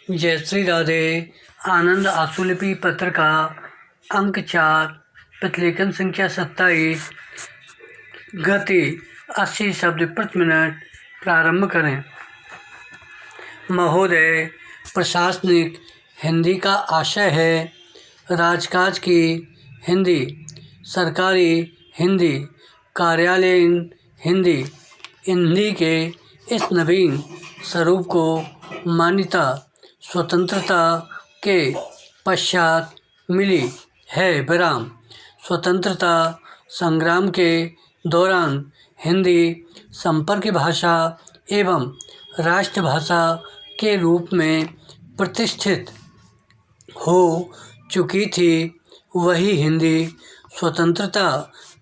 जय श्री राधे। आनंद आशुलिपि पत्र का अंक 4 प्रतिलेखन संख्या 27 गति 80 शब्द प्रति मिनट प्रारंभ करें। महोदय, प्रशासनिक हिंदी का आशय है राजकाज की हिंदी, सरकारी हिंदी, कार्यालयीन हिंदी। हिंदी के इस नवीन स्वरूप को मान्यता स्वतंत्रता के पश्चात मिली है। स्वतंत्रता संग्राम के दौरान हिंदी संपर्क भाषा एवं राष्ट्रभाषा के रूप में प्रतिष्ठित हो चुकी थी। वही हिंदी स्वतंत्रता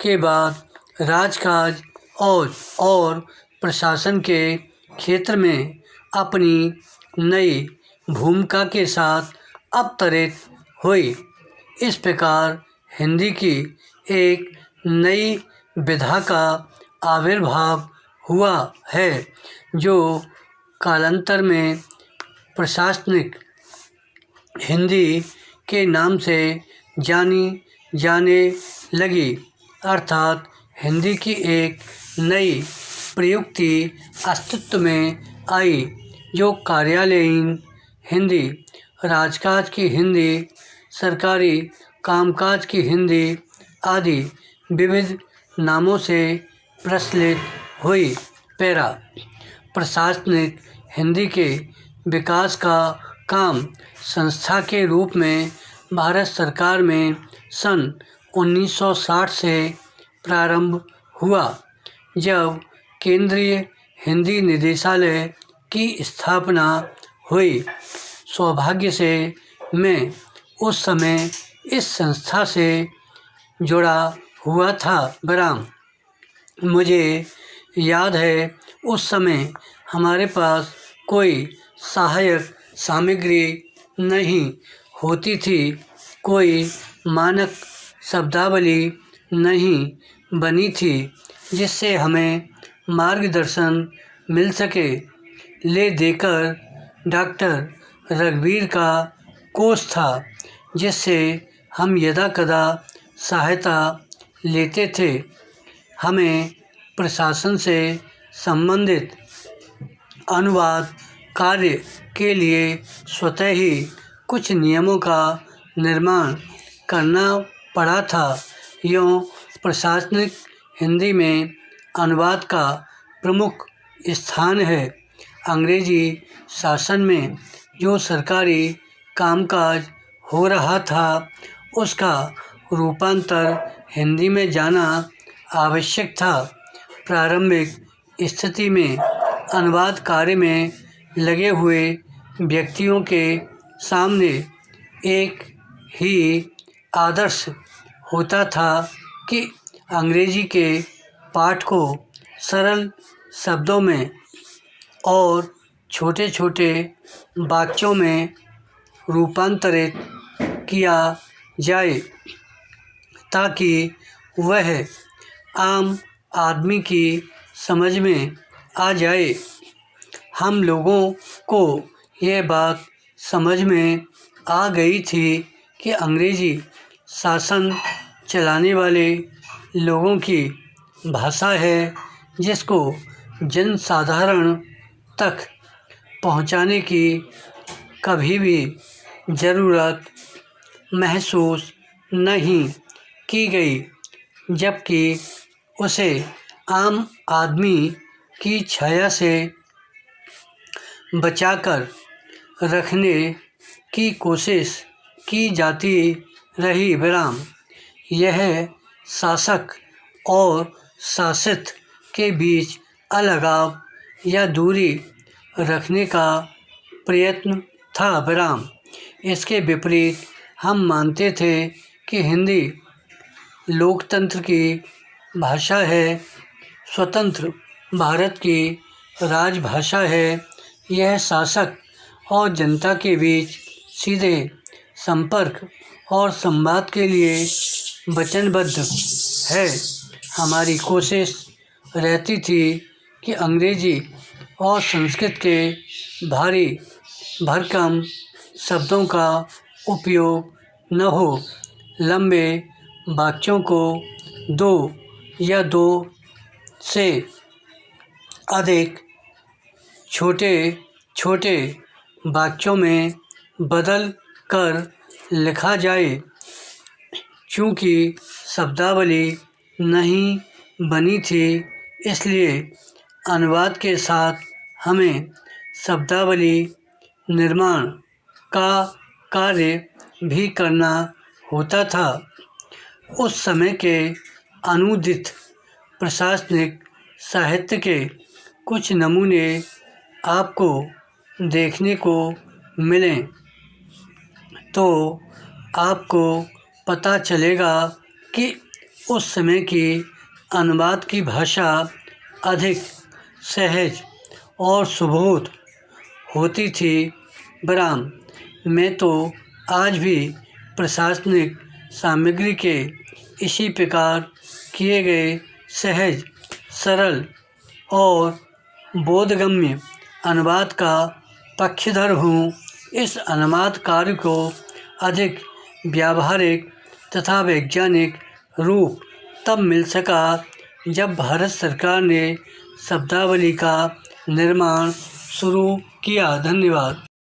के बाद राजकाज और प्रशासन के क्षेत्र में अपनी नई भूमिका के साथ अवतरित हुई। इस प्रकार हिंदी की एक नई विधा का आविर्भाव हुआ है, जो कालांतर में प्रशासनिक हिंदी के नाम से जानी जाने लगी। अर्थात हिंदी की एक नई प्रयुक्ति अस्तित्व में आई, जो कार्यालयीन हिंदी, राजकाज की हिंदी, सरकारी कामकाज की हिंदी आदि विविध नामों से प्रचलित हुई। प्रशासनिक हिंदी के विकास का काम संस्था के रूप में भारत सरकार में सन 1960 से प्रारंभ हुआ, जब केंद्रीय हिंदी निदेशालय की स्थापना हुई। सौभाग्य से मैं उस समय इस संस्था से जुड़ा हुआ था। मुझे याद है, उस समय हमारे पास कोई सहायक सामग्री नहीं होती थी, कोई मानक शब्दावली नहीं बनी थी जिससे हमें मार्गदर्शन मिल सके। ले देकर डॉक्टर रघुवीर का कोष था, जिससे हम यदाकदा सहायता लेते थे। हमें प्रशासन से संबंधित अनुवाद कार्य के लिए स्वतः ही कुछ नियमों का निर्माण करना पड़ा था। यूँ प्रशासनिक हिंदी में अनुवाद का प्रमुख स्थान है। अंग्रेजी शासन में जो सरकारी कामकाज हो रहा था, उसका रूपांतर हिंदी में जाना आवश्यक था। प्रारंभिक स्थिति में अनुवाद कार्य में लगे हुए व्यक्तियों के सामने एक ही आदर्श होता था कि अंग्रेजी के पाठ को सरल शब्दों में और छोटे छोटे वाक्यों में रूपांतरित किया जाए, ताकि वह आम आदमी की समझ में आ जाए। हम लोगों को यह बात समझ में आ गई थी कि अंग्रेजी शासन चलाने वाले लोगों की भाषा है, जिसको जनसाधारण तक पहुंचाने की कभी भी ज़रूरत महसूस नहीं की गई, जबकि उसे आम आदमी की छाया से बचाकर रखने की कोशिश की जाती रही। यह शासक और शासित के बीच अलगाव या दूरी रखने का प्रयत्न था। इसके विपरीत हम मानते थे कि हिंदी लोकतंत्र की भाषा है, स्वतंत्र भारत की राजभाषा है। यह शासक और जनता के बीच सीधे संपर्क और संवाद के लिए वचनबद्ध है। हमारी कोशिश रहती थी कि अंग्रेजी और संस्कृत के भारी भरकम शब्दों का उपयोग न हो। लंबे वाक्यों को दो या दो से अधिक छोटे छोटे वाक्यों में बदल कर लिखा जाए। चूँकि शब्दावली नहीं बनी थी, इसलिए अनुवाद के साथ हमें शब्दावली निर्माण का कार्य भी करना होता था। उस समय के अनूदित प्रशासनिक साहित्य के कुछ नमूने आपको देखने को मिलें तो आपको पता चलेगा कि उस समय की अनुवाद की भाषा अधिक सहज और सुबोध होती थी। बराम मैं तो आज भी प्रशासनिक सामग्री के इसी प्रकार किए गए सहज, सरल और बोधगम्य अनुवाद का पक्षधर हूँ। इस अनुवाद कार्य को अधिक व्यावहारिक तथा वैज्ञानिक रूप तब मिल सका जब भारत सरकार ने शब्दावली का निर्माण शुरू किया। धन्यवाद।